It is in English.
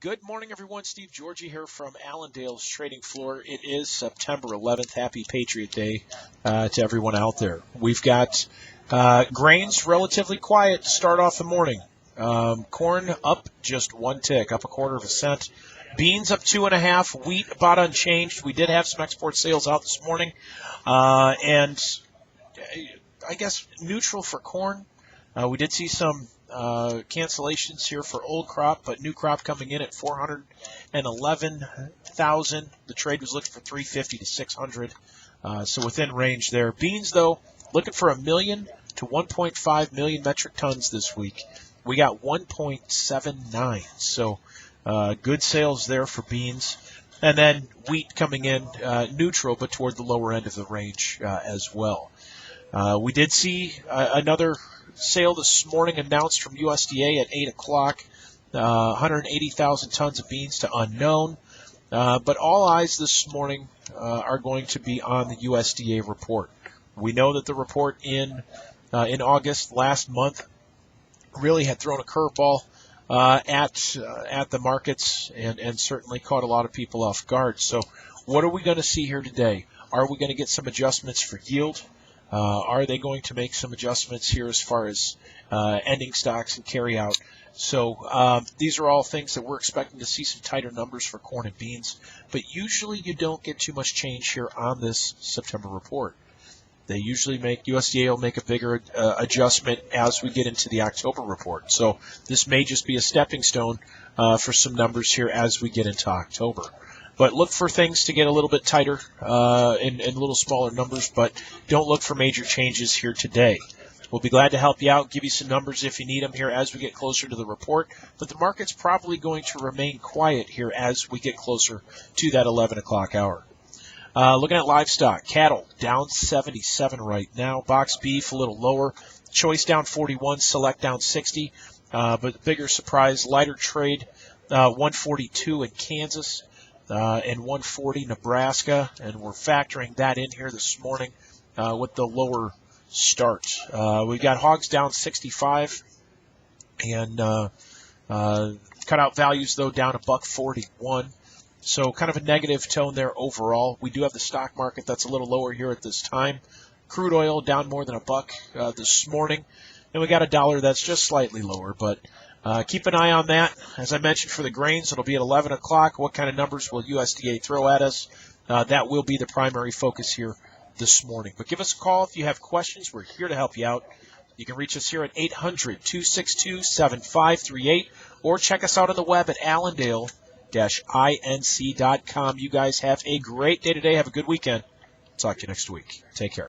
Good morning, everyone. Steve Georgie here from Allendale's trading floor. It is September 11th. Happy Patriot Day to everyone out there. We've got grains relatively quiet to start off the morning. Corn up just one tick, up a quarter of a cent. Beans up 2.5. Wheat about unchanged. We did have some export sales out this morning, and I guess neutral for corn. We did see some cancellations here for old crop, but new crop coming in at 411,000. The trade was looking for 350 to 600, so within range there. Beans, though, looking for 1 million to 1.5 million metric tons this week. We got 1.79, so good sales there for beans. And then wheat coming in neutral, but toward the lower end of the range as well. We did see another sale this morning announced from USDA at 8 o'clock, 180,000 tons of beans to unknown. But all eyes this morning are going to be on the USDA report. We know that the report in August last month really had thrown a curveball at the markets and certainly caught a lot of people off guard. So what are we going to see here today? Are we going to get some adjustments for yield? Are they going to make some adjustments here as far as ending stocks and carry out? So these are all things that we're expecting to see some tighter numbers for corn and beans. But usually you don't get too much change here on this September report. They usually USDA will make a bigger adjustment as we get into the October report. So this may just be a stepping stone for some numbers here as we get into October. But look for things to get a little bit tighter in a little smaller numbers, but don't look for major changes here today. We'll be glad to help you out, give you some numbers if you need them here as we get closer to the report. But the market's probably going to remain quiet here as we get closer to that 11 o'clock hour. Looking at livestock, cattle down 77 right now. Box beef a little lower. Choice down 41, select down 60. But bigger surprise, lighter trade, 142 in Kansas. And 140 Nebraska, and we're factoring that in here this morning with the lower start. We've got hogs down 65, and cutout values, though, down $1.41. So kind of a negative tone there overall. We do have the stock market that's a little lower here at this time. Crude oil down more than $1 this morning, and we got a dollar that's just slightly lower, but keep an eye on that. As I mentioned, for the grains, it'll be at 11 o'clock. What kind of numbers will USDA throw at us? That will be the primary focus here this morning. But give us a call if you have questions. We're here to help you out. You can reach us here at 800-262-7538 or check us out on the web at allendale-inc.com. You guys have a great day today. Have a good weekend. Talk to you next week. Take care.